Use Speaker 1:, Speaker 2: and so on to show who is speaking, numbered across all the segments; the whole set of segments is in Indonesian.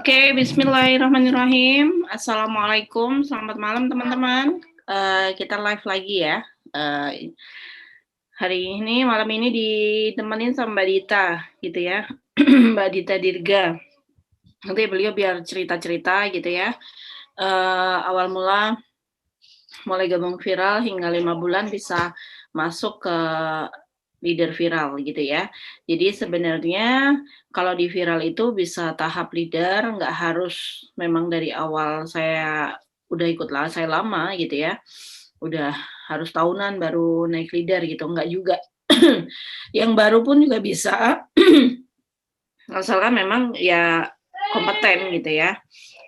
Speaker 1: Oke, bismillahirrahmanirrahim. Assalamualaikum, selamat malam teman-teman. Kita live lagi ya. Eh, Hari ini, malam ini ditemenin sama Mbak Dita, gitu ya. Mbak Dita Dirga. Nanti beliau biar cerita-cerita gitu ya. Awal mula mulai gabung viral hingga 5 bulan bisa masuk ke leader viral gitu ya. Jadi sebenarnya kalau di viral itu bisa tahap leader, nggak harus memang dari awal saya udah ikut lah, saya lama gitu ya. Udah harus tahunan baru naik leader gitu, nggak juga. Yang baru pun juga bisa, asalkan memang ya kompeten gitu ya.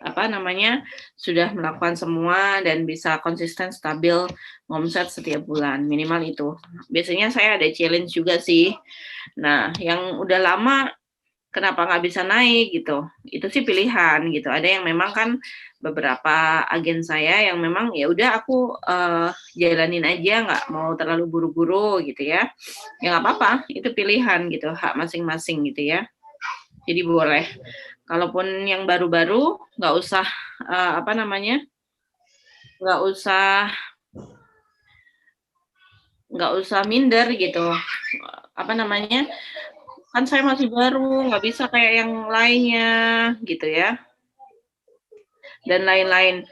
Speaker 1: Apa namanya, sudah melakukan semua dan bisa konsisten stabil ngomset setiap bulan, minimal itu. Biasanya saya ada challenge juga sih. Nah, yang udah lama kenapa nggak bisa naik gitu, itu sih pilihan gitu. Ada yang memang kan beberapa agen saya yang memang ya udah aku jalanin aja, nggak mau terlalu buru-buru gitu ya. Ya nggak apa-apa, itu pilihan gitu, hak masing-masing gitu ya. Jadi boleh. Kalaupun yang baru-baru nggak usah apa namanya, nggak usah nggak usah minder gitu. Apa namanya, kan saya masih baru, nggak bisa kayak yang lainnya gitu ya. Dan lain-lain.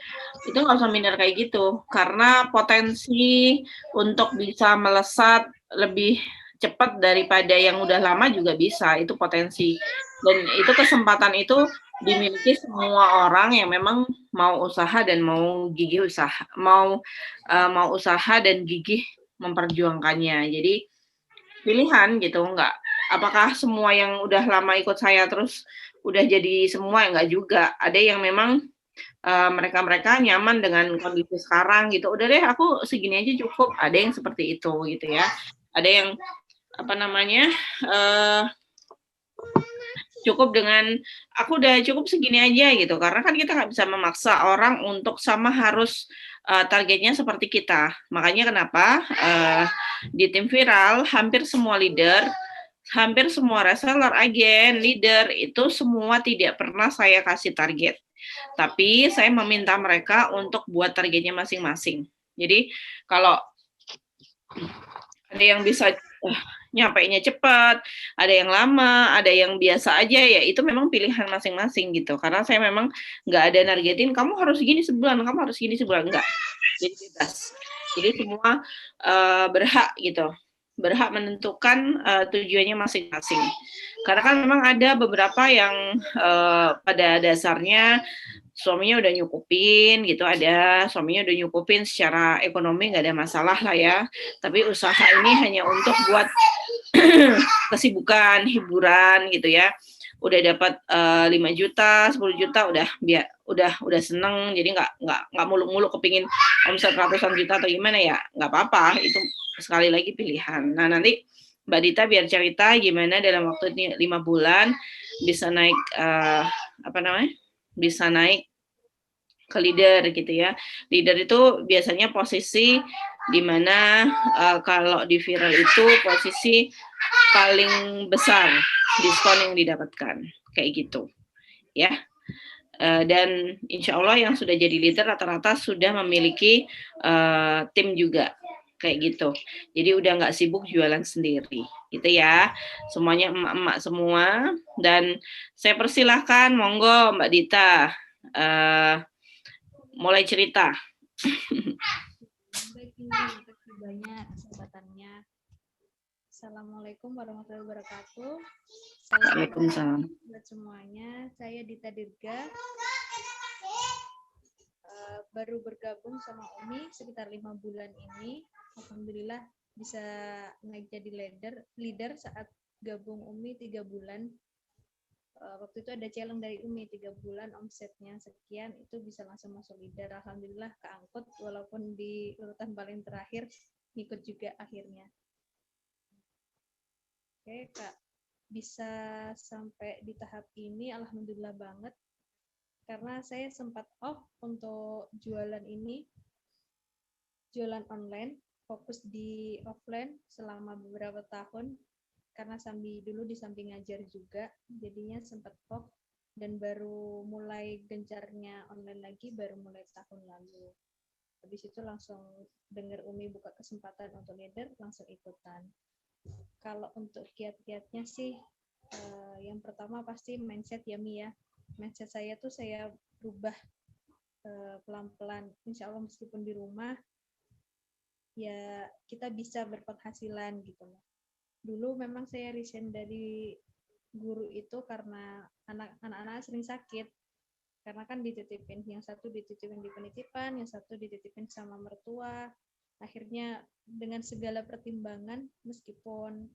Speaker 1: Itu nggak usah minder kayak gitu, karena potensi untuk bisa melesat lebih cepat daripada yang udah lama juga bisa, itu potensi. Dan itu kesempatan itu dimiliki semua orang yang memang mau usaha dan mau gigih usaha, mau usaha dan gigih memperjuangkannya. Jadi pilihan gitu, nggak apakah semua yang udah lama ikut saya terus udah jadi semua, enggak juga. Ada yang memang mereka-mereka nyaman dengan kondisi sekarang gitu, "Udah deh aku segini aja cukup." Ada yang seperti itu gitu ya. Ada yang apa namanya, eee, cukup dengan, "Aku udah cukup segini aja," gitu. Karena kan kita nggak bisa memaksa orang untuk sama harus, targetnya seperti kita. Makanya kenapa, di tim viral hampir semua leader, hampir semua reseller, agen, leader, itu semua tidak pernah saya kasih target. Tapi saya meminta mereka untuk buat targetnya masing-masing. Jadi kalau ada yang bisa nyampainya cepat, ada yang lama, ada yang biasa aja, ya itu memang pilihan masing-masing gitu. Karena saya memang nggak ada nargetin, kamu harus gini sebulan, kamu harus gini sebulan, enggak. Jadi bebas. Jadi semua berhak gitu, berhak menentukan tujuannya masing-masing. Karena kan memang ada beberapa yang pada dasarnya suaminya udah nyukupin gitu, ada suaminya udah nyukupin secara ekonomi nggak ada masalah lah ya, tapi usaha ini hanya untuk buat kesibukan, hiburan gitu ya. Udah dapat 5 juta, 10 juta udah seneng, jadi nggak muluk-muluk kepingin omset ratusan juta atau gimana ya, nggak apa-apa, itu sekali lagi pilihan. Nah nanti Mbak Dita biar cerita gimana dalam waktu ini 5 bulan bisa naik apa namanya, bisa naik ke leader gitu ya. Leader itu biasanya posisi di mana kalau di viral itu posisi paling besar diskon yang didapatkan kayak gitu ya. Dan insya Allah yang sudah jadi leader rata-rata sudah memiliki tim juga kayak gitu. Jadi udah nggak sibuk jualan sendiri gitu ya. Semuanya emak-emak semua, dan saya persilahkan monggo Mbak Dita mulai cerita.
Speaker 2: Baik, terima kasih banyak kesempatannya. Assalamualaikum warahmatullahi wabarakatuh.
Speaker 1: Waalaikumsalam.
Speaker 2: Buat semuanya, saya Dita Dirga. Baru bergabung sama Umi sekitar 5 bulan ini. Alhamdulillah bisa naik jadi leader saat gabung Umi 3 bulan. Waktu itu ada challenge dari Umi 3 bulan omsetnya sekian, itu bisa langsung masuk leader. Alhamdulillah keangkut walaupun di urutan paling terakhir, ngikut juga akhirnya. Oke Kak, bisa sampai di tahap ini alhamdulillah banget, karena saya sempat off untuk jualan ini, jualan online, fokus di offline selama beberapa tahun karena dulu di samping ngajar juga, jadinya sempat off. dan baru mulai gencarnya online lagi baru mulai tahun lalu. Habis itu langsung dengar Umi buka kesempatan untuk leader, langsung ikutan. Kalau untuk kiat-kiatnya sih, yang pertama pasti mindset ya Mi ya. Mindset saya tuh saya rubah pelan-pelan. Insya Allah meskipun di rumah, ya kita bisa berpenghasilan gitu loh. Dulu memang saya resign dari guru itu karena anak-anak sering sakit. Karena kan dititipin, yang satu dititipin di penitipan, yang satu dititipin sama mertua. Akhirnya dengan segala pertimbangan, meskipun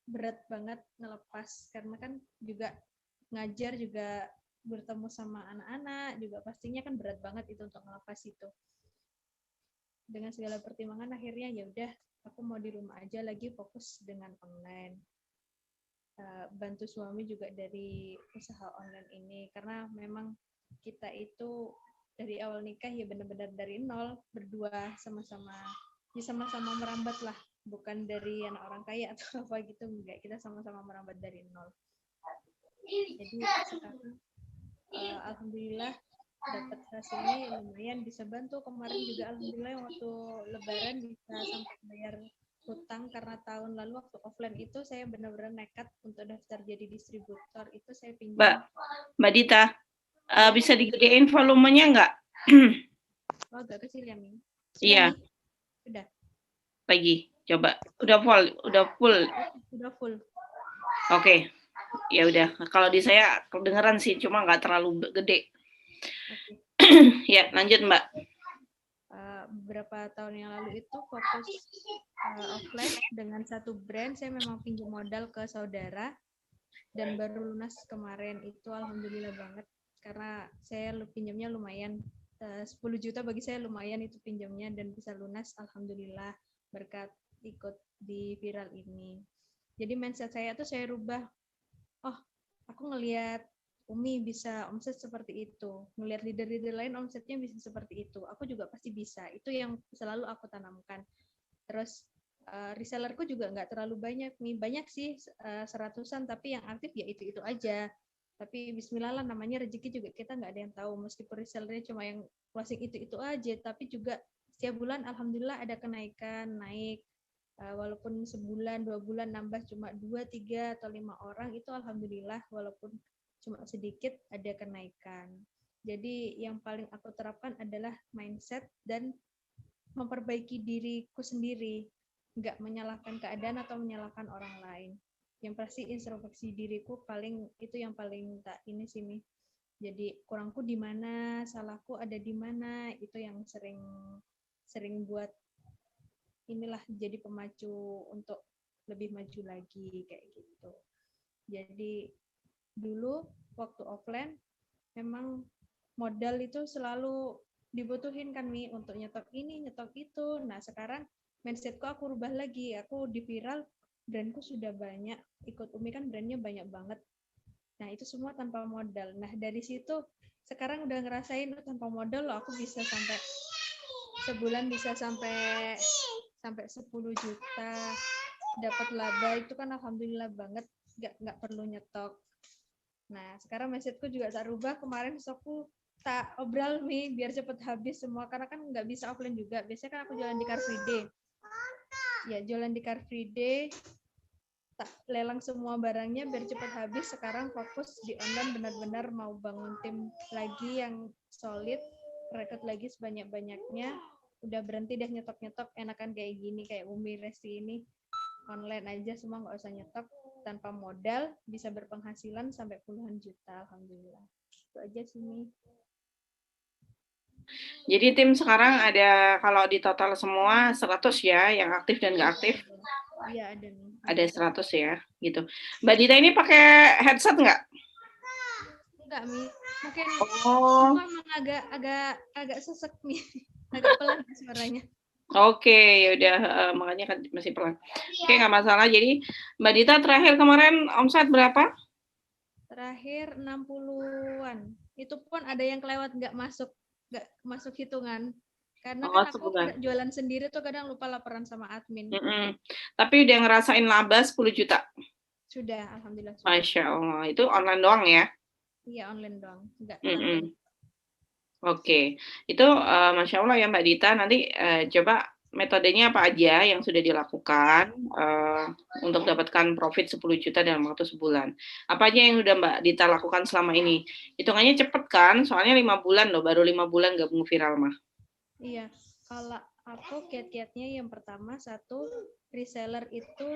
Speaker 2: berat banget ngelepas, karena kan juga ngajar juga bertemu sama anak-anak, juga pastinya kan berat banget itu untuk ngelepas itu. Dengan segala pertimbangan akhirnya ya udah, aku mau di rumah aja lagi fokus dengan online. Bantu suami juga dari usaha online ini karena memang kita itu dari awal nikah ya benar-benar dari nol, berdua sama-sama ya sama-sama merambat lah, bukan dari anak orang kaya atau apa gitu, enggak, kita sama-sama merambat dari nol. Jadi sekarang alhamdulillah dapat hasilnya lumayan, bisa bantu. Kemarin juga alhamdulillah waktu lebaran bisa sampai bayar hutang karena tahun lalu waktu offline itu saya benar-benar nekat untuk daftar jadi distributor, itu saya pinjam.
Speaker 1: Mbak Dita, bisa digedein volumenya nggak?
Speaker 2: Oh, agak kecil ya, Mi?
Speaker 1: Iya.
Speaker 2: Udah.
Speaker 1: Lagi, coba. Udah full, udah full.
Speaker 2: Udah full.
Speaker 1: Oke. Ya udah. Kalau di saya kedengeran sih, cuma nggak terlalu gede. Ya, lanjut Mbak.
Speaker 2: Beberapa tahun yang lalu itu fokus offline dengan satu brand, saya memang pinjam modal ke saudara dan baru lunas kemarin. Itu alhamdulillah banget karena saya pinjamnya lumayan, 10 juta bagi saya lumayan itu pinjamnya, dan bisa lunas alhamdulillah berkat ikut di viral ini. Jadi mindset saya tuh saya rubah, oh aku ngelihat Umi bisa omset seperti itu, ngelihat leader-leader lain omsetnya bisa seperti itu, aku juga pasti bisa. Itu yang selalu aku tanamkan. Terus resellerku juga nggak terlalu banyak nih, banyak sih 100-an, tapi yang aktif ya itu aja. Tapi bismillah lah, namanya rezeki juga kita nggak ada yang tahu, meskipun resellernya cuma yang closing itu aja, tapi juga setiap bulan alhamdulillah ada kenaikan, naik. Walaupun sebulan 2 bulan nambah cuma 2, 3 atau 5 orang, itu alhamdulillah walaupun cuma sedikit ada kenaikan. Jadi yang paling aku terapkan adalah mindset dan memperbaiki diriku sendiri, nggak menyalahkan keadaan atau menyalahkan orang lain. Yang pasti introspeksi diriku paling itu yang paling tak ini sini. Jadi kurangku di mana, salahku ada di mana, itu yang sering buat inilah jadi pemacu untuk lebih maju lagi kayak gitu. Jadi dulu waktu offline memang modal itu selalu dibutuhin kan Mi, untuk nyetok ini, nyetok itu. Nah sekarang mindsetku aku rubah lagi, aku di viral, brandku sudah banyak, ikut Umi kan brandnya banyak banget. Nah itu semua tanpa modal. Nah dari situ sekarang udah ngerasain, tanpa modal loh aku bisa sampai sebulan bisa sampai 10 juta dapat laba, itu kan alhamdulillah banget, nggak perlu nyetok. Nah sekarang mindsetku juga tak rubah, kemarin stokku tak obral nih biar cepet habis semua, karena kan nggak bisa offline juga. Biasanya kan aku jualan di Car Free Day, ya jualan di Car Free Day, tak lelang semua barangnya biar cepet habis. Sekarang fokus di online, benar-benar mau bangun tim lagi yang solid, rekrut lagi sebanyak-banyaknya. Udah berhenti deh nyetok-nyetok, enakan kayak gini, kayak Umi Resti ini online aja semua, nggak usah nyetok, tanpa modal bisa berpenghasilan sampai puluhan juta, alhamdulillah. Itu aja sih Mi.
Speaker 1: Jadi tim sekarang ada, kalau di total semua 100 ya, yang aktif dan nggak aktif?
Speaker 2: Iya ada nih.
Speaker 1: Ada 100 ya, gitu. Mbak Dita ini pakai headset nggak?
Speaker 2: Enggak Mi, mungkin aku emang agak sesek nih, agak pelan suaranya.
Speaker 1: Oke, yaudah, makanya kan masih pelan. Oke, nggak masalah. Jadi Mbak Dita terakhir kemarin omset berapa?
Speaker 2: Terakhir 60-an. Itu pun ada yang kelewat, nggak masuk hitungan. Karena kan aku jualan sendiri tuh kadang lupa laporan sama admin.
Speaker 1: Tapi udah ngerasain laba 10 juta?
Speaker 2: Sudah, alhamdulillah.
Speaker 1: Masya Allah, itu online doang ya?
Speaker 2: Iya, online doang, nggak tanpa
Speaker 1: Mhm. Oke, itu, Masya Allah ya Mbak Dita, nanti, coba metodenya apa aja yang sudah dilakukan, untuk dapatkan profit 10 juta dalam waktu sebulan. Apa aja yang udah Mbak Dita lakukan selama ini? Hitungannya cepet kan, soalnya 5 bulan loh, baru 5 bulan gabung viral mah.
Speaker 2: Iya, kalau aku kiat-kiatnya yang pertama satu reseller itu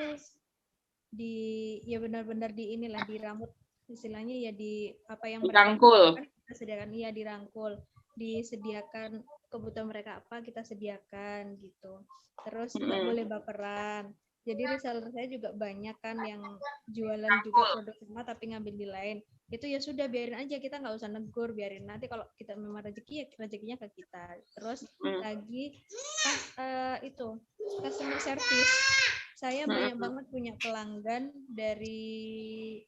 Speaker 2: ya benar-benar di inilah dirambut istilahnya ya di apa yang mereka
Speaker 1: Dirangkul.
Speaker 2: butuhkan kita sediakan, iya dirangkul, disediakan kebutuhan mereka apa kita sediakan gitu. Terus nggak
Speaker 1: Mhm.
Speaker 2: boleh baperan. Jadi reseller saya juga banyak kan yang jualan juga
Speaker 1: Dirangkul.
Speaker 2: produk sama tapi ngambil di lain. Itu ya sudah biarin aja, kita nggak usah negur, biarin nanti kalau kita memang rezeki ya rezekinya ke kita. Terus
Speaker 1: Mhm.
Speaker 2: lagi itu customer service, saya banyak
Speaker 1: Mhm.
Speaker 2: banget punya pelanggan dari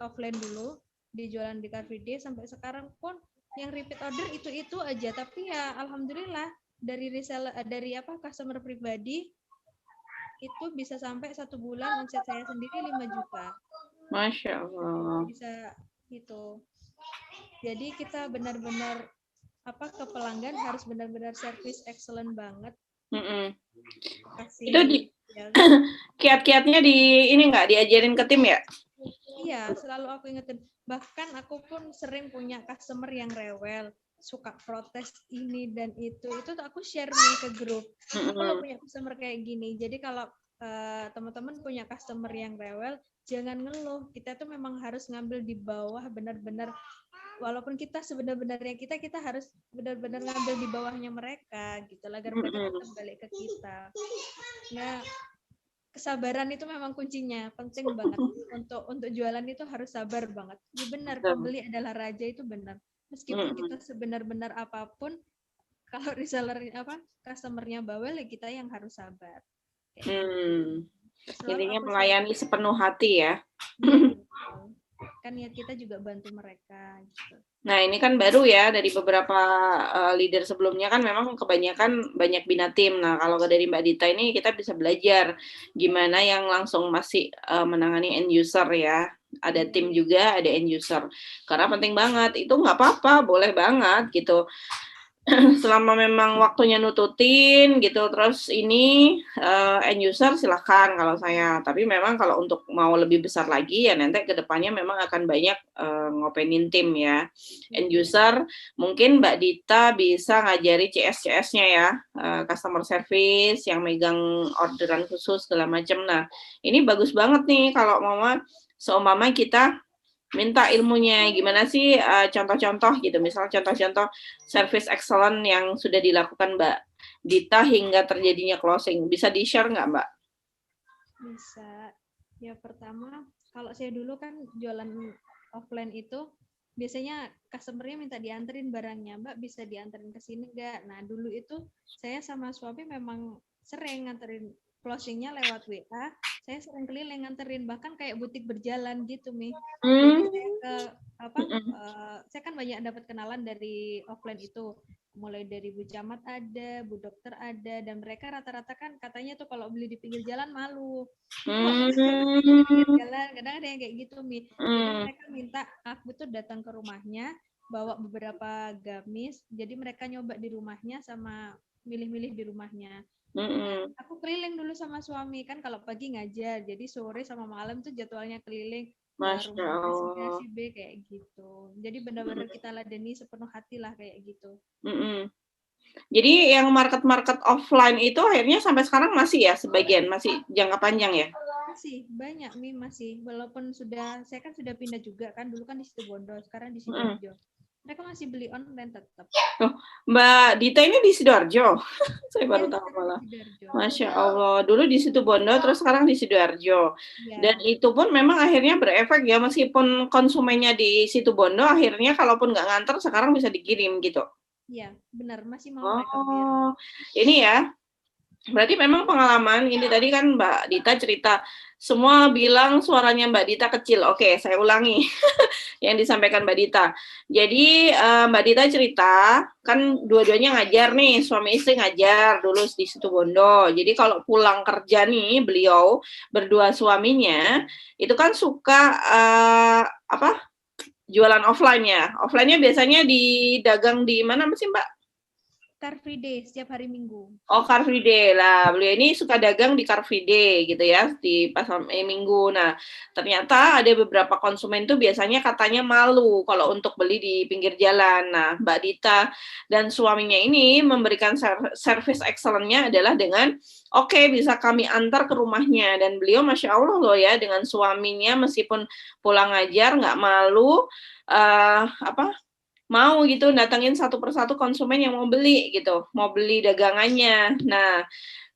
Speaker 2: offline dulu di jualan di Car Free Day sampai sekarang pun yang repeat order itu aja, tapi ya alhamdulillah dari reseller dari apa customer pribadi itu bisa sampai 1 bulan omset saya sendiri 5 juta
Speaker 1: Masya Allah.
Speaker 2: bisa itu. Jadi kita benar-benar apa ke pelanggan harus benar-benar service excellent banget,
Speaker 1: Mhm. Itu di
Speaker 2: kasih ya.
Speaker 1: kiat-kiatnya ini nggak diajarin ke tim ya?
Speaker 2: Iya, selalu aku ingetin. Bahkan aku pun sering punya customer yang rewel, suka protes ini dan itu. Itu tuh aku share nih ke grup. Aku lo
Speaker 1: Mhm.
Speaker 2: punya customer kayak gini. Jadi kalau teman-teman punya customer yang rewel, jangan ngeluh. Kita tuh memang harus ngambil di bawah benar-benar. Walaupun kita sebenarnya kita harus benar-benar ngambil di bawahnya mereka gitu, agar mereka
Speaker 1: Mhm.
Speaker 2: tetap balik ke kita. Nah, kesabaran itu memang kuncinya, penting banget. Untuk jualan itu harus sabar banget. Ya benar,
Speaker 1: Betul.
Speaker 2: pembeli adalah raja itu benar. Meskipun
Speaker 1: Mhm.
Speaker 2: kita sebenar-benar apapun, kalau reseller apa customernya bawel ya kita yang harus sabar. Kayak gitu. Selalu
Speaker 1: Intinya
Speaker 2: aku share.
Speaker 1: melayani sepenuh hati ya.
Speaker 2: Iya, betul. Kan niat kita juga bantu mereka gitu.
Speaker 1: Nah, ini kan baru ya dari beberapa, leader sebelumnya kan memang kebanyakan banyak bina tim. Nah, kalau dari Mbak Dita ini kita bisa belajar gimana yang langsung masih, menangani end user ya. Ada
Speaker 2: Iya.
Speaker 1: tim juga, ada end user. Karena penting banget, itu nggak apa-apa, boleh banget gitu. Selama memang waktunya nututin gitu, terus ini, end user silahkan kalau saya. Tapi memang kalau untuk mau lebih besar lagi ya nanti ke depannya memang akan banyak, ngopenin tim ya.
Speaker 2: Iya.
Speaker 1: End user mungkin Mbak Dita bisa ngajari CS-CS-nya ya, customer service yang megang orderan khusus segala macam. Nah, ini bagus banget nih kalau seumpama kita minta ilmunya gimana sih, contoh-contoh gitu, misal contoh-contoh service excellent yang sudah dilakukan Mbak Dita hingga terjadinya closing, bisa di-share nggak Mbak?
Speaker 2: Bisa. Ya pertama, kalau saya dulu kan jualan offline itu biasanya customer-nya minta dianterin barangnya, Mbak bisa dianterin ke sini nggak? Nah dulu itu saya sama suami memang sering nganterin closing-nya lewat WA, saya sering keliling nganterin, bahkan kayak butik berjalan gitu, Mi. Jadi saya
Speaker 1: Mmm.
Speaker 2: ke apa?
Speaker 1: Mhm.
Speaker 2: Saya kan banyak dapat kenalan dari offline itu, mulai dari Bu Camat ada, Bu Dokter ada, dan mereka rata-rata kan katanya tuh kalau beli di pinggir jalan malu. Kalau beli di pinggir
Speaker 1: Mmm.
Speaker 2: jalan, kadang ada yang kayak gitu, Mi. Jadi
Speaker 1: Mhm.
Speaker 2: mereka minta aku tuh datang ke rumahnya, bawa beberapa gamis, jadi mereka nyoba di rumahnya sama milih-milih di rumahnya. Nah,
Speaker 1: Mhm.
Speaker 2: aku keliling dulu sama suami kan kalau pagi ngajar, jadi sore sama malam tuh jadwalnya keliling
Speaker 1: Masya
Speaker 2: rumah si A,
Speaker 1: Allah.
Speaker 2: si B kayak gitu. Jadi benar-benar
Speaker 1: Mhm.
Speaker 2: kita ladeni sepenuh hati lah kayak gitu.
Speaker 1: Mhm. Jadi yang market-market offline itu akhirnya sampai sekarang masih ya sebagian, masih jangka panjang ya?
Speaker 2: Masih banyak Mi, masih. Walaupun saya kan sudah pindah juga kan, dulu kan di Situbondo, sekarang di
Speaker 1: Mhm.
Speaker 2: Sidoarjo. Mereka masih beli online tetap.
Speaker 1: Oh, Mbak Dita ini di Sidoarjo? Saya
Speaker 2: Iya,
Speaker 1: baru tahu
Speaker 2: sekarang di
Speaker 1: malah.
Speaker 2: Sidoarjo.
Speaker 1: Masya Allah, dulu di Situbondo, terus sekarang di Sidoarjo. Dan
Speaker 2: Iya,
Speaker 1: itu pun memang akhirnya berefek ya, meskipun konsumennya di Situbondo, akhirnya kalaupun nggak nganter, sekarang bisa dikirim gitu.
Speaker 2: iya, benar masih mau mereka bayar.
Speaker 1: Oh, ini ya, berarti memang pengalaman ini tadi kan Mbak Dita cerita, semua bilang suaranya Mbak Dita kecil. Oke, saya ulangi yang disampaikan Mbak Dita. Jadi Mbak Dita cerita, kan dua-duanya ngajar nih, suami istri ngajar dulu di Situbondo. Jadi kalau pulang kerja nih, beliau berdua suaminya itu kan suka apa? Jualan offline ya. Offline-nya biasanya didagang di mana sih, Mbak?
Speaker 2: Car Free Day setiap hari Minggu.
Speaker 1: Oh, Car Free Day lah. Beliau ini suka dagang di Car Free Day gitu ya, di pasar Minggu. Nah, ternyata ada beberapa konsumen tuh biasanya katanya malu kalau untuk beli di pinggir jalan. Nah, Mbak Dita dan suaminya ini memberikan service excellent-nya adalah dengan oke, bisa kami antar ke rumahnya. Dan beliau Masya Allah loh ya, dengan suaminya meskipun pulang ngajar nggak malu, apa mau gitu datengin satu persatu konsumen yang mau beli gitu, mau beli dagangannya. Nah,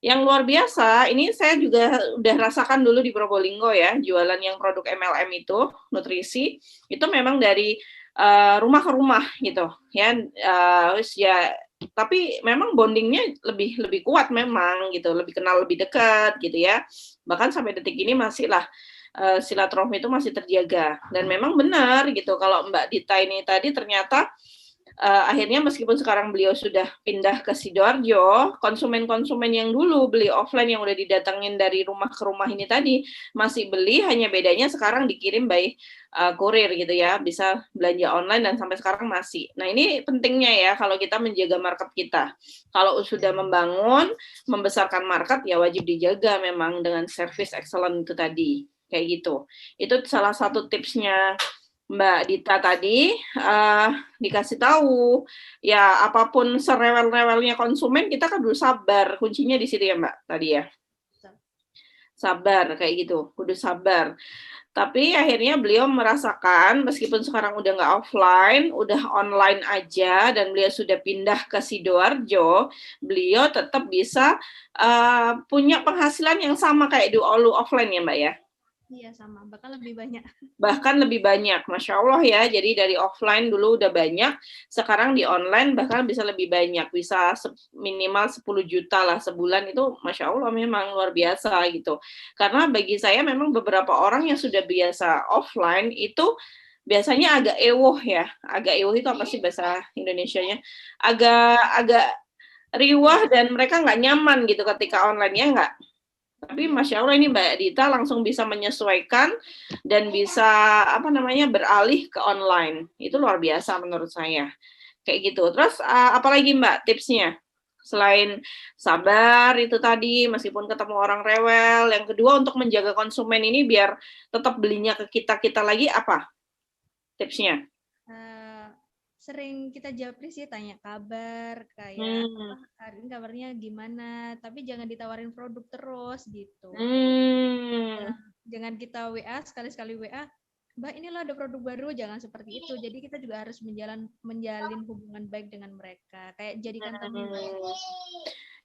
Speaker 1: yang luar biasa, ini saya juga udah rasakan dulu di Probolinggo ya, jualan yang produk MLM itu, nutrisi, itu memang dari rumah ke rumah gitu, ya. Ya, tapi memang bondingnya lebih lebih kuat memang gitu, lebih kenal lebih dekat gitu ya. Bahkan sampai detik ini masih lah silaturahmi itu masih terjaga. Dan memang benar gitu, kalau Mbak Dita ini tadi ternyata akhirnya meskipun sekarang beliau sudah pindah ke Sidoarjo, konsumen-konsumen yang dulu beli offline yang udah didatengin dari rumah ke rumah ini tadi masih beli, hanya bedanya sekarang dikirim by kurir gitu ya, bisa belanja online dan sampai sekarang masih. Nah, ini pentingnya ya kalau kita menjaga market kita. Kalau sudah membangun, membesarkan market ya wajib dijaga memang dengan service excellent itu tadi. Kayak gitu. Itu salah satu tipsnya Mbak Dita tadi, dikasih tahu, ya apapun serewel-rewelnya konsumen kita kan kudu sabar, kuncinya di situ ya Mbak tadi ya? Sabar, kayak gitu, kudu sabar. Tapi akhirnya beliau merasakan meskipun sekarang udah nggak offline, udah online aja dan beliau sudah pindah ke Sidoarjo, beliau tetap bisa, punya penghasilan yang sama kayak dulu offline ya Mbak ya?
Speaker 2: Iya sama, bahkan lebih banyak.
Speaker 1: Bahkan lebih banyak, Masya Allah ya. Jadi dari offline dulu udah banyak, sekarang di online bahkan bisa lebih banyak, bisa minimal 10 juta lah sebulan itu Masya Allah memang luar biasa gitu. Karena bagi saya memang beberapa orang yang sudah biasa offline itu biasanya agak ewoh ya. Agak ewoh itu apa sih bahasa Indonesianya? Agak agak riwah dan mereka nggak nyaman gitu ketika online ya nggak? Tapi Masya Allah ini Mbak Dita langsung bisa menyesuaikan dan bisa apa namanya beralih ke online. Itu luar biasa menurut saya. Kayak gitu. Terus apalagi Mbak tipsnya? Selain sabar itu tadi meskipun ketemu orang rewel, yang kedua untuk menjaga konsumen ini biar tetap belinya ke kita lagi apa tipsnya?
Speaker 2: Sering kita japri sih, tanya kabar kayak apa hari ini kabarnya gimana, tapi jangan ditawarin produk terus gitu. Jangan kita WA sekali-sekali WA, Mbak inilah ada produk baru, jangan seperti itu. Jadi kita juga harus menjalin hubungan baik dengan mereka, kayak jadikan teman baik.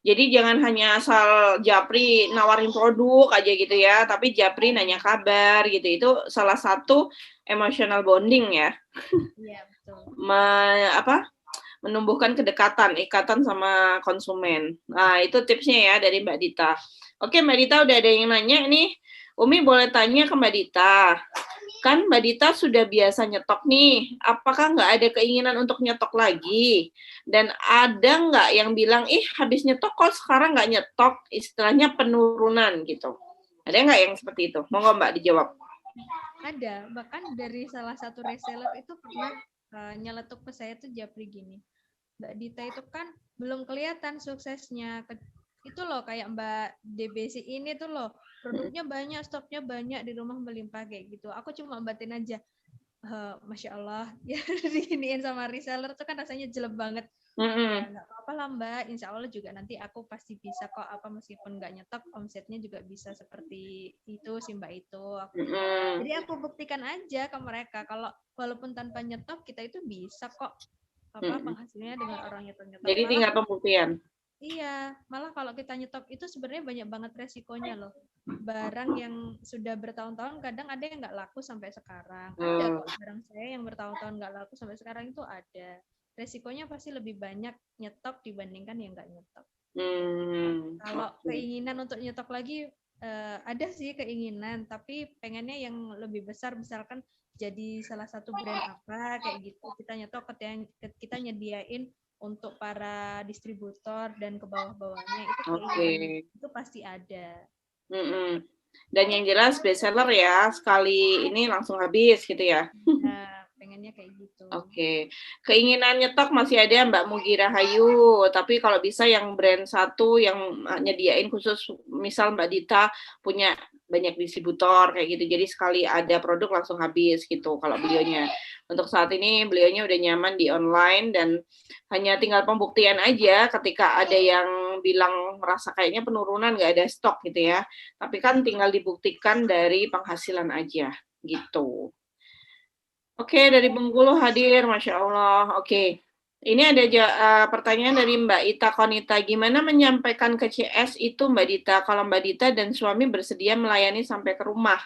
Speaker 1: Jadi jangan hanya asal japri nawarin produk aja gitu ya, tapi japri nanya kabar gitu. Itu salah satu emotional bonding ya.
Speaker 2: Iya, betul.
Speaker 1: Menumbuhkan kedekatan, ikatan sama konsumen. Nah, itu tipsnya ya dari Mbak Dita. Oke, Mbak Dita udah ada yang nanya nih. Umi boleh tanya ke Mbak Dita. Kan Mbak Dita sudah biasa nyetok nih, apakah nggak ada keinginan untuk nyetok lagi? Dan ada nggak yang bilang, ih habis nyetok kok sekarang nggak nyetok, istilahnya penurunan gitu. Ada nggak yang seperti itu? Monggo Mbak dijawab.
Speaker 2: Ada, bahkan dari salah satu reseller itu pernah nyeletuk ke saya tuh japri gini, Mbak Dita itu kan belum kelihatan suksesnya, itu loh kayak Mbak DBC ini tuh loh produknya banyak, stoknya banyak, di rumah melimpah kayak gitu. Aku cuma batin aja, Masya Allah ya diginiin sama reseller tuh kan rasanya jelek banget. Ya nggak apa-apa lah Mbak, insya Allah juga nanti aku pasti bisa kok, apa meskipun nggak nyetok omsetnya juga bisa seperti itu sih Mbak itu. Jadi aku buktikan aja ke mereka kalau walaupun tanpa nyetok kita itu bisa kok penghasilannya dengan orang nyetok.
Speaker 1: Jadi tinggal pembuktian.
Speaker 2: Iya, malah kalau kita nyetok itu sebenarnya banyak banget resikonya loh. Barang yang sudah bertahun-tahun kadang ada yang nggak laku sampai sekarang. Ada kok barang saya yang bertahun-tahun nggak laku sampai sekarang itu ada. Resikonya pasti lebih banyak nyetok dibandingkan yang nggak nyetok. Kalau keinginan untuk nyetok lagi ada sih keinginan, tapi pengennya yang lebih besar, misalkan jadi salah satu brand apa kayak gitu. Kita nyetok, kita nyediain untuk para distributor dan ke bawah-bawahnya itu itu pasti ada. Dan
Speaker 1: yang jelas bestseller ya, sekali ini langsung habis gitu ya.
Speaker 2: Nah, pengennya
Speaker 1: Oke. Keinginan nyetok masih ada Mbak Mugi Rahayu, tapi kalau bisa yang brand satu yang nyediain khusus, misal Mbak Dita punya banyak distributor kayak gitu, jadi sekali ada produk langsung habis gitu kalau beliaunya. Untuk saat ini beliaunya udah nyaman di online dan hanya tinggal pembuktian aja ketika ada yang bilang merasa kayaknya penurunan nggak ada stok gitu ya, tapi kan tinggal dibuktikan dari penghasilan aja gitu. Oke, dari Bengkulu hadir, Masya Allah. Oke, ini ada pertanyaan dari Mbak Ita Konita. Gimana menyampaikan ke CS itu Mbak Dita, kalau Mbak Dita dan suami bersedia melayani sampai ke rumah?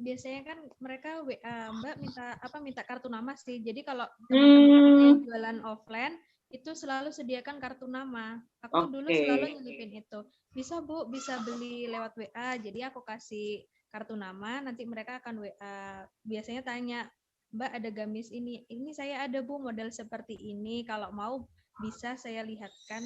Speaker 2: Biasanya kan mereka WA Mbak minta kartu nama sih. Jadi kalau teman-teman yang jualan offline itu selalu sediakan kartu nama. Aku dulu selalu nyelipin itu. Bisa Bu, bisa beli lewat WA. Jadi aku kasih kartu nama, nanti mereka akan WA. Biasanya tanya, Mbak ada gamis ini saya ada Bu model seperti ini. Kalau mau bisa saya lihatkan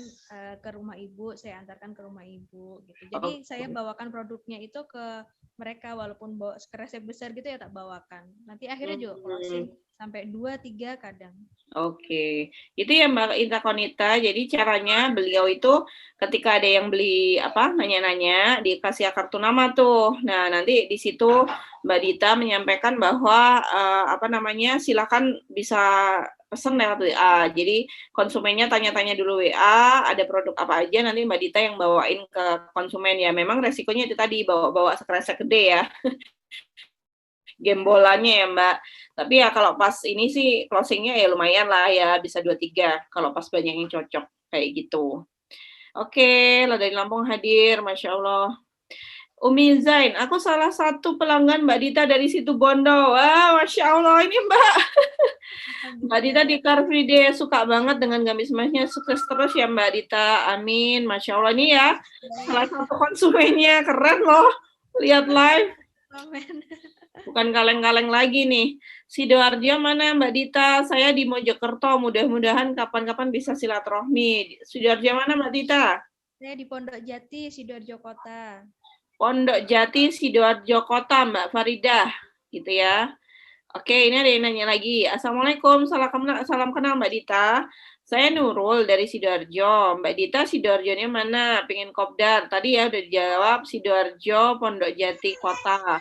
Speaker 2: ke rumah Ibu, saya antarkan ke rumah Ibu gitu. Jadi saya bawakan produknya itu ke mereka, walaupun bawa resep besar gitu ya tak bawakan. Nanti akhirnya juga closing sampai 2-3 kadang.
Speaker 1: Oke, itu ya Mbak Ita Konita. Jadi caranya beliau itu ketika ada yang beli nanya-nanya dikasih kartu nama tuh. Nah nanti di situ Mbak Dita menyampaikan bahwa silakan bisa pesan lewat WA. Jadi konsumennya tanya-tanya dulu WA, ada produk apa aja, nanti Mbak Dita yang bawain ke konsumen ya. Memang resikonya itu tadi bawa kresek gede ya. Gembolannya ya Mbak. Tapi ya kalau pas ini sih closingnya ya lumayan lah ya, bisa 2-3 kalau pas banyak yang cocok kayak gitu. Oke, lah dari Lampung hadir, Masya Allah. Umi Zain, aku salah satu pelanggan Mbak Dita dari situ Bondo. Wah, Masya Allah ini Mbak. Mbak Dita di Car Free Day suka banget dengan gamis emasnya, sukses terus ya Mbak Dita, amin. Masya Allah nih ya, salah satu konsumennya, keren loh. Lihat live.
Speaker 2: Amin.
Speaker 1: Bukan kaleng-kaleng lagi nih. Sidoarjo mana Mbak Dita? Saya di Mojokerto. Mudah-mudahan kapan-kapan bisa silaturahmi. Sidoarjo mana Mbak Dita?
Speaker 2: Saya di Pondok Jati, Sidoarjo Kota.
Speaker 1: Pondok Jati, Sidoarjo Kota, Mbak Faridah. Gitu ya. Oke, ini ada yang nanya lagi. Assalamualaikum, salam kenal Mbak Dita. Saya Nurul dari Sidoarjo. Mbak Dita, Sidoarjonya mana? Pengen kopdar. Tadi ya udah dijawab, Sidoarjo, Pondok Jati, Kota.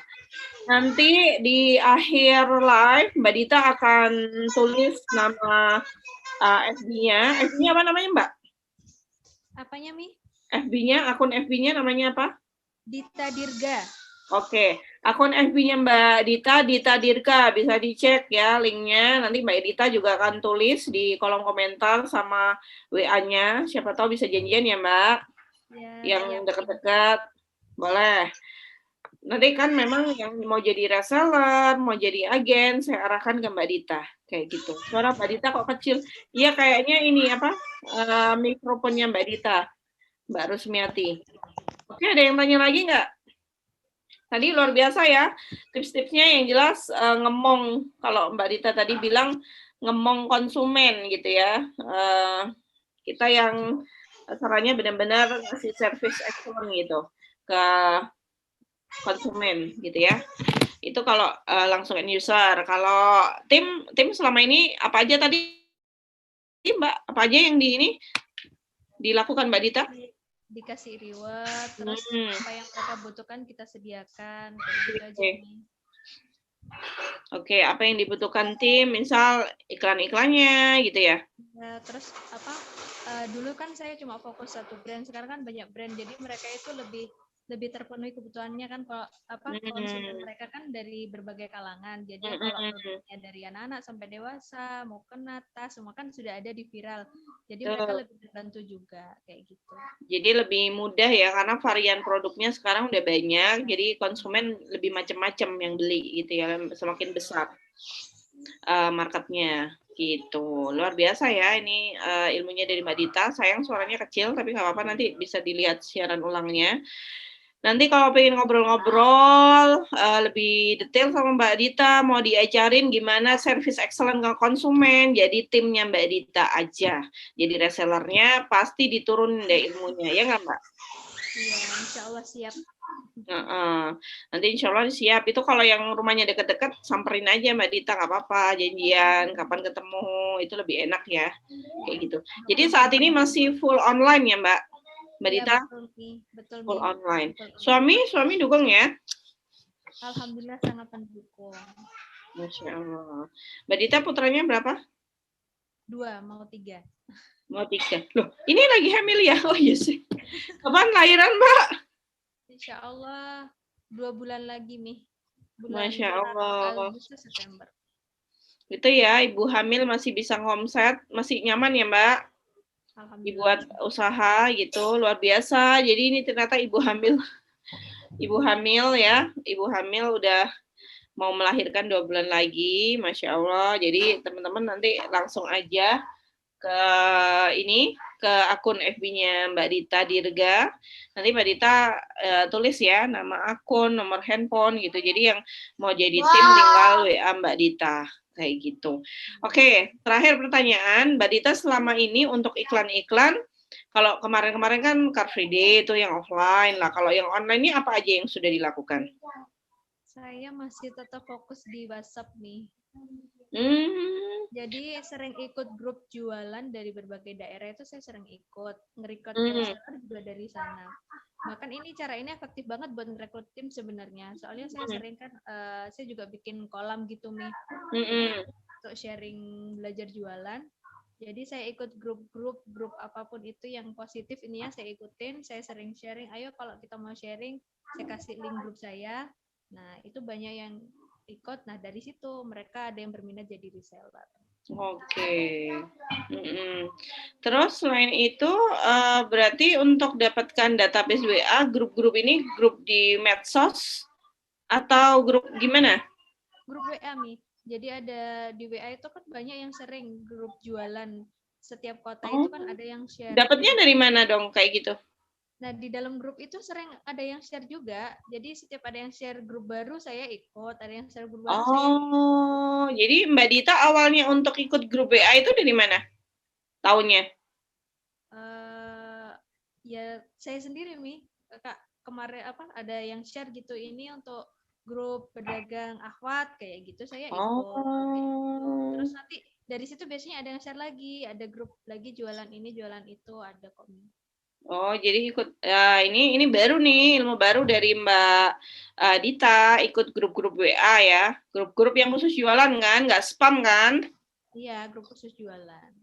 Speaker 1: Nanti di akhir live, Mbak Dita akan tulis nama FB-nya. FB-nya apa namanya, Mbak?
Speaker 2: Apanya, Mi?
Speaker 1: FB-nya, akun FB-nya namanya apa?
Speaker 2: Dita Dirga.
Speaker 1: Oke, akun FB-nya Mbak Dita Dirga, bisa dicek ya linknya. Nanti Mbak Dita juga akan tulis di kolom komentar sama WA-nya. Siapa tahu bisa janjian ya Mbak. Ya, yang dekat-dekat, boleh. Nanti kan memang yang mau jadi reseller, mau jadi agen, saya arahkan ke Mbak Dita. Kayak gitu. Suara Mbak Dita kok kecil? Iya kayaknya ini mikrofonnya Mbak Dita. Mbak Rusmiati. Oke, ada yang tanya lagi nggak? Tadi luar biasa ya, tips-tipsnya yang jelas ngemong. Kalau Mbak Dita tadi bilang ngemong konsumen gitu ya. Kita yang caranya benar-benar ngasih service excellent gitu ke konsumen gitu ya. Itu kalau langsung end user. Kalau tim selama ini apa aja tadi Mbak? Apa aja yang dilakukan Mbak Dita?
Speaker 2: Dikasih reward, terus apa yang mereka butuhkan kita sediakan, kayak gitu aja.
Speaker 1: Oke, apa yang dibutuhkan tim, misal iklan-iklannya gitu ya?
Speaker 2: Ya, terus dulu kan saya cuma fokus satu brand, sekarang kan banyak brand, jadi mereka itu lebih terpenuhi kebutuhannya kan. Kalau konsumen mereka kan dari berbagai kalangan, jadi kalau produknya dari anak-anak sampai dewasa, mau kena tas, semua kan sudah ada di viral, jadi mereka lebih terbantu juga kayak gitu.
Speaker 1: Jadi lebih mudah ya, karena varian produknya sekarang udah banyak, jadi konsumen lebih macam-macam yang beli gitu ya, semakin besar marketnya gitu. Luar biasa ya ini ilmunya dari Mbak Dita. Sayang suaranya kecil, tapi nggak apa-apa, nanti bisa dilihat siaran ulangnya. Nanti kalau pengen ngobrol-ngobrol lebih detail sama Mbak Dita, mau diajarin gimana service excellent ke konsumen, jadi timnya Mbak Dita aja. Jadi resellernya pasti diturunin deh ilmunya, ya nggak Mbak?
Speaker 2: Iya, insya Allah siap.
Speaker 1: Heeh. Nanti insya Allah siap. Itu kalau yang rumahnya deket-deket, samperin aja Mbak Dita, nggak apa-apa, janjian, kapan ketemu, itu lebih enak ya, kayak gitu. Jadi saat ini masih full online ya Mbak
Speaker 2: Iya
Speaker 1: Dita?
Speaker 2: betul nih, betul
Speaker 1: Full
Speaker 2: nih.
Speaker 1: online.
Speaker 2: Full online.
Speaker 1: Suami dukung ya?
Speaker 2: Alhamdulillah sangat mendukung.
Speaker 1: Masya Allah. Mbak Dita putranya berapa?
Speaker 2: 2, mau 3.
Speaker 1: Mau 3. Loh, ini lagi hamil ya? Oh iya sih. Kapan lahiran Mbak?
Speaker 2: Insya Allah 2 bulan lagi nih. Bulan
Speaker 1: Masya Allah.
Speaker 2: Agustus September.
Speaker 1: Itu ya, ibu hamil masih bisa ngomset, masih nyaman ya Mbak? Dibuat
Speaker 2: Alhamdulillah.
Speaker 1: usaha gitu, luar biasa. Jadi ini ternyata ibu hamil ya, ibu hamil udah mau melahirkan 2 bulan lagi, Masya Allah. Jadi teman-teman nanti langsung aja ke ini, ke akun FB-nya Mbak Dita Dirga. Nanti Mbak Dita tulis ya nama akun, nomor handphone gitu. Jadi yang mau jadi tim tinggal WA Mbak Dita kayak gitu. Oke, terakhir pertanyaan, Mbak Dita selama ini untuk iklan-iklan, kalau kemarin-kemarin kan Car Free Day itu yang offline lah. Kalau yang online ini apa aja yang sudah dilakukan?
Speaker 2: Saya masih tetap fokus di WhatsApp nih. Jadi sering ikut grup jualan dari berbagai daerah itu saya sering ikut. Nge-record reseller juga dari sana. Bahkan cara ini efektif banget buat ngerekrut tim sebenarnya. Soalnya saya sering kan, saya juga bikin kolam gitu nih. Untuk sharing belajar jualan. Jadi saya ikut grup apapun itu yang positif ini ya saya ikutin, saya sering sharing. Ayo kalau kita mau sharing, saya kasih link grup saya. Nah, itu banyak yang ikut. Nah, dari situ mereka ada yang berminat jadi reseller.
Speaker 1: Oke. Terus selain itu berarti untuk dapatkan database WA, grup-grup ini grup di medsos atau grup gimana?
Speaker 2: Grup WA Mi. Jadi ada di WA itu kan banyak yang sering grup jualan. Setiap kota itu kan ada yang share.
Speaker 1: Dapatnya dari mana dong kayak gitu?
Speaker 2: Nah, di dalam grup itu sering ada yang share juga. Jadi setiap ada yang share grup baru, saya ikut. Ada yang share grup baru, saya ikut.
Speaker 1: Oh, jadi Mbak Dita awalnya untuk ikut grup WA itu dari mana? Tahunnya?
Speaker 2: Ya, saya sendiri, Mi. Kak, kemarin ada yang share gitu, ini untuk grup pedagang akhwat, kayak gitu, saya ikut. Terus nanti dari situ biasanya ada yang share lagi, ada grup lagi jualan ini, jualan itu, ada kok, Mi.
Speaker 1: Oh, jadi ikut ini baru nih, ilmu baru dari Mbak Dita, ikut grup-grup WA ya. Grup-grup yang khusus jualan kan, nggak spam kan?
Speaker 2: Iya, grup khusus jualan.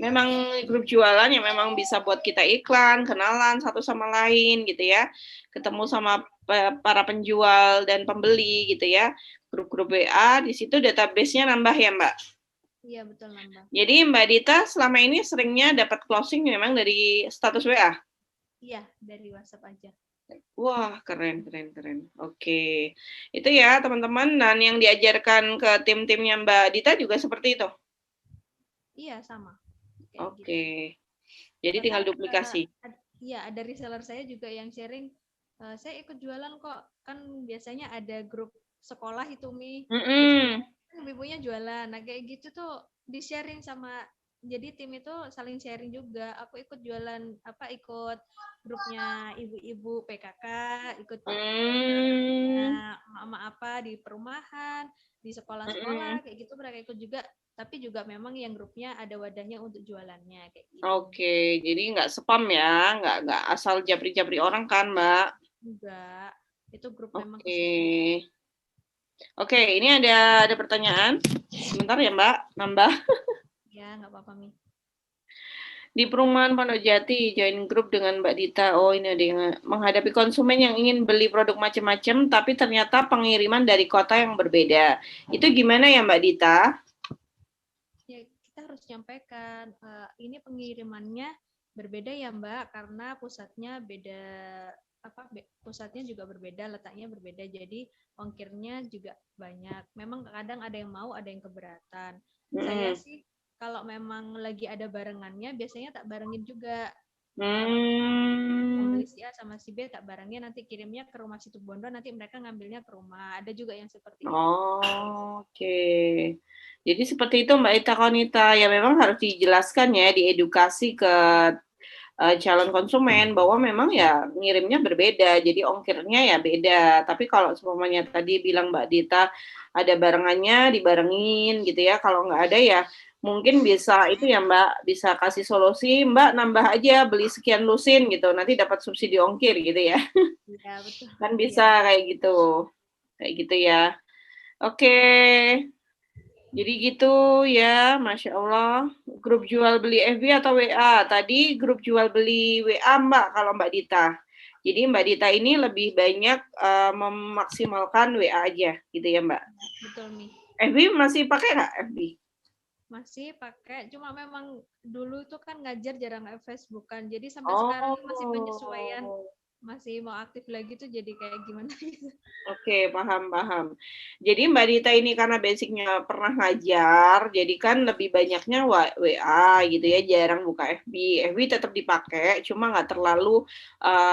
Speaker 1: Memang grup jualan yang memang bisa buat kita iklan, kenalan satu sama lain gitu ya. Ketemu sama para penjual dan pembeli gitu ya. Grup-grup WA, di situ database-nya nambah ya, Mbak?
Speaker 2: Iya, betul nambah.
Speaker 1: Jadi Mbak Dita selama ini seringnya dapat closing memang dari status WA?
Speaker 2: Iya, dari WhatsApp aja.
Speaker 1: Wah, keren. Oke. Itu ya, teman-teman. Dan yang diajarkan ke tim-timnya Mbak Dita juga seperti itu?
Speaker 2: Iya, sama.
Speaker 1: Oke. Jadi tinggal duplikasi.
Speaker 2: Iya, ada reseller saya juga yang sharing, saya ikut jualan kok. Kan biasanya ada grup sekolah itu, Mi. Ibu-ibunya jualan. Nah, kayak gitu tuh di-sharing sama, jadi tim itu saling sharing juga. Aku ikut jualan, ikut grupnya ibu-ibu PKK, ikut emak-emak di perumahan, di sekolah-sekolah, kayak gitu mereka ikut juga. Tapi juga memang yang grupnya ada wadahnya untuk jualannya kayak gitu.
Speaker 1: Oke, jadi nggak spam ya, nggak asal japri-japri orang kan, Mbak?
Speaker 2: Enggak, itu grup memang.
Speaker 1: Oke, ini ada pertanyaan. Sebentar ya, Mbak, nambah.
Speaker 2: Ya, nggak apa-apa, Mi.
Speaker 1: Di perumahan Pondok Jati, join grup dengan Mbak Dita. Oh, ini ada yang menghadapi konsumen yang ingin beli produk macam-macam, tapi ternyata pengiriman dari kota yang berbeda. Itu gimana ya, Mbak Dita?
Speaker 2: Ya, kita harus nyampaikan, ini pengirimannya berbeda ya, Mbak, karena pusatnya beda, pusatnya juga berbeda, letaknya berbeda, jadi ongkirnya juga banyak. Memang kadang ada yang mau, ada yang keberatan. Saya sih kalau memang lagi ada barengannya, biasanya tak barengin juga. Membeli si A sama si B tak barengnya, nanti kirimnya ke rumah situ Bondo, nanti mereka ngambilnya ke rumah. Ada juga yang seperti itu.
Speaker 1: Oke. Jadi seperti itu Mbak Ita Konita. Ya memang harus dijelaskan ya, diedukasi ke calon konsumen bahwa memang ya ngirimnya berbeda, jadi ongkirnya ya beda. Tapi kalau seumpamanya tadi bilang Mbak Dita ada barengannya dibarengin gitu ya, kalau nggak ada ya mungkin bisa itu ya Mbak, bisa kasih solusi, Mbak nambah aja beli sekian lusin gitu, nanti dapat subsidi ongkir gitu ya.
Speaker 2: Iya, betul.
Speaker 1: Kan
Speaker 2: Iya.
Speaker 1: bisa kayak gitu. Kayak gitu ya. Oke. Jadi gitu ya, Masya Allah. Grup jual beli FB atau WA? Tadi grup jual beli WA Mbak, kalau Mbak Dita. Jadi Mbak Dita ini lebih banyak memaksimalkan WA aja, gitu ya Mbak.
Speaker 2: Ya, betul Mi.
Speaker 1: FB masih pakai nggak FB?
Speaker 2: Masih pakai, cuma memang dulu tuh kan ngajar jarang Facebook kan. Jadi sampai sekarang masih penyesuaian,
Speaker 1: Oh,
Speaker 2: masih mau aktif lagi tuh jadi kayak gimana gitu.
Speaker 1: oke, paham. Jadi Mbak Dita ini karena basicnya pernah ngajar, jadi kan lebih banyaknya WA gitu ya, jarang buka FB. FB tetap dipakai, cuma nggak terlalu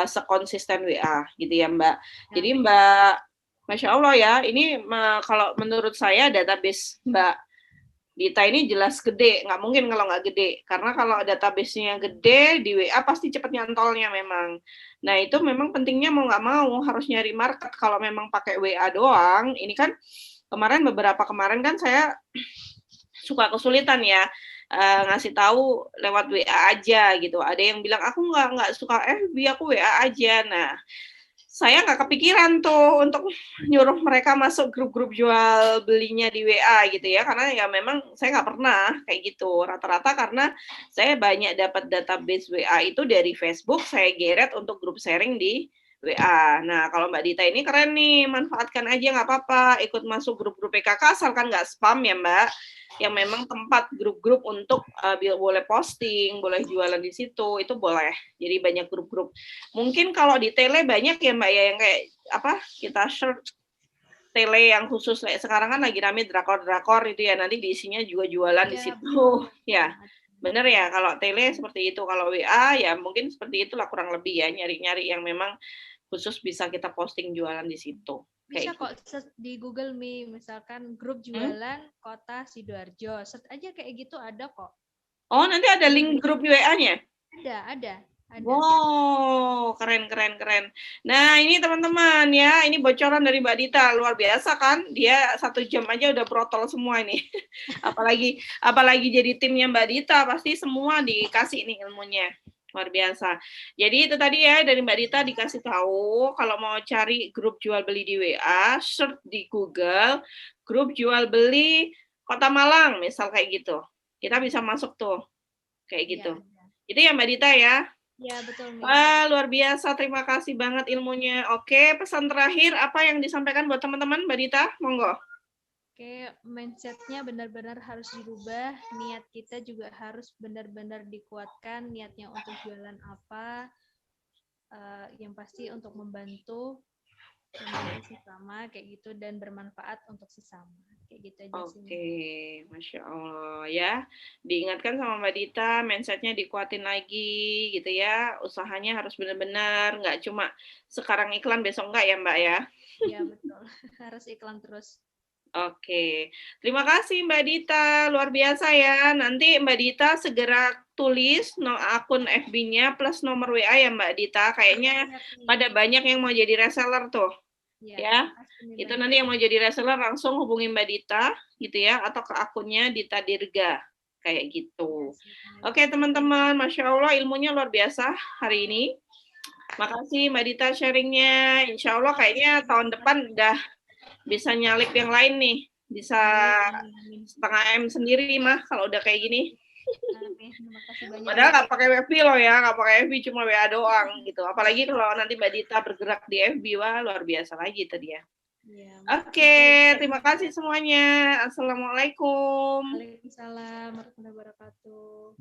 Speaker 1: sekonsisten WA gitu ya Mbak. Jadi
Speaker 2: Ya,
Speaker 1: Mbak, Masya Allah ya, ini kalau menurut saya database Mbak Dita ini jelas gede, nggak mungkin kalau nggak gede. Karena kalau database-nya gede, di WA pasti cepet nyantolnya memang. Nah, itu memang pentingnya mau nggak mau harus nyari market. Kalau memang pakai WA doang, ini kan beberapa kemarin kan saya suka kesulitan ya, ngasih tahu lewat WA aja gitu. Ada yang bilang, aku nggak suka FB, aku WA aja. Nah, saya nggak kepikiran tuh untuk nyuruh mereka masuk grup-grup jual belinya di WA gitu ya, karena ya memang saya nggak pernah kayak gitu. Rata-rata karena saya banyak dapat database WA itu dari Facebook, saya geret untuk grup sharing di WA. Nah, kalau Mbak Dita ini keren nih, manfaatkan aja nggak apa-apa, ikut masuk grup-grup PKK asalkan nggak spam ya Mbak, yang memang tempat grup-grup untuk boleh posting, boleh jualan di situ, itu boleh. Jadi banyak grup-grup. Mungkin kalau di tele banyak ya Mbak ya yang kayak apa kita search tele yang khusus kayak sekarang kan lagi rame drakor-drakor itu ya nanti diisinya juga jualan di
Speaker 2: ya
Speaker 1: situ
Speaker 2: betul.
Speaker 1: ya. Bener ya kalau tele seperti itu, kalau WA ya mungkin seperti itulah kurang lebih ya nyari-nyari yang memang khusus bisa kita posting jualan di situ.
Speaker 2: Bisa
Speaker 1: Kayak
Speaker 2: kok
Speaker 1: gitu.
Speaker 2: di Google Mi, misalkan grup
Speaker 1: Hmm?
Speaker 2: jualan kota Sidoarjo. Search aja kayak gitu ada kok.
Speaker 1: Oh, nanti ada
Speaker 2: Jadi
Speaker 1: link grup WA-nya.
Speaker 2: ada.
Speaker 1: Wow, keren. Nah, ini teman-teman ya, ini bocoran dari Mbak Dita, luar biasa kan? Dia 1 jam aja udah protol semua ini. apalagi jadi timnya Mbak Dita, pasti semua dikasih ini ilmunya. Luar biasa. Jadi itu tadi ya dari Mbak Dita dikasih tahu kalau mau cari grup jual beli di WA, search di Google, grup jual beli Kota Malang, misal kayak gitu. Kita bisa masuk tuh, kayak
Speaker 2: Iya,
Speaker 1: gitu.
Speaker 2: ada.
Speaker 1: Itu ya Mbak Dita ya.
Speaker 2: Iya, betul Mi.
Speaker 1: Wah, luar biasa. Terima kasih banget ilmunya. Oke, pesan terakhir apa yang disampaikan buat teman-teman, Mbak Dita? Monggo.
Speaker 2: Oke, mindsetnya benar-benar harus dirubah. Niat kita juga harus benar-benar dikuatkan. Niatnya untuk jualan apa, yang pasti untuk membantu sesama kayak gitu dan bermanfaat untuk sesama kayak gitu aja sih.
Speaker 1: Oke, Masya Allah ya. Diingatkan sama Mbak Dita, mindsetnya dikuatin lagi gitu ya. Usahanya harus benar-benar, nggak cuma sekarang iklan, besok enggak ya Mbak ya.
Speaker 2: Ya betul, harus iklan terus.
Speaker 1: Oke, terima kasih Mbak Dita, luar biasa ya. Nanti Mbak Dita segera tulis akun FB-nya plus nomor WA ya Mbak Dita. Kayaknya pada banyak yang mau jadi reseller tuh. Ya, itu nanti yang mau jadi reseller langsung hubungi Mbak Dita gitu ya, atau ke akunnya Dita Dirga kayak gitu. Oke teman-teman, Masya Allah ilmunya luar biasa hari ini. Makasih Mbak Dita sharingnya. Insya Allah kayaknya tahun depan udah bisa nyalip yang lain nih, bisa setengah M sendiri mah kalau udah kayak gini.
Speaker 2: Terima kasih banyak.
Speaker 1: Padahal nggak pakai FB loh ya, nggak pakai FB cuma WA doang gitu. Apalagi kalau nanti Mbak Dita bergerak di FB, wah luar biasa lagi tadi ya. Oke, terima kasih semuanya. Assalamualaikum.
Speaker 2: Waalaikumsalam warahmatullahi wabarakatuh.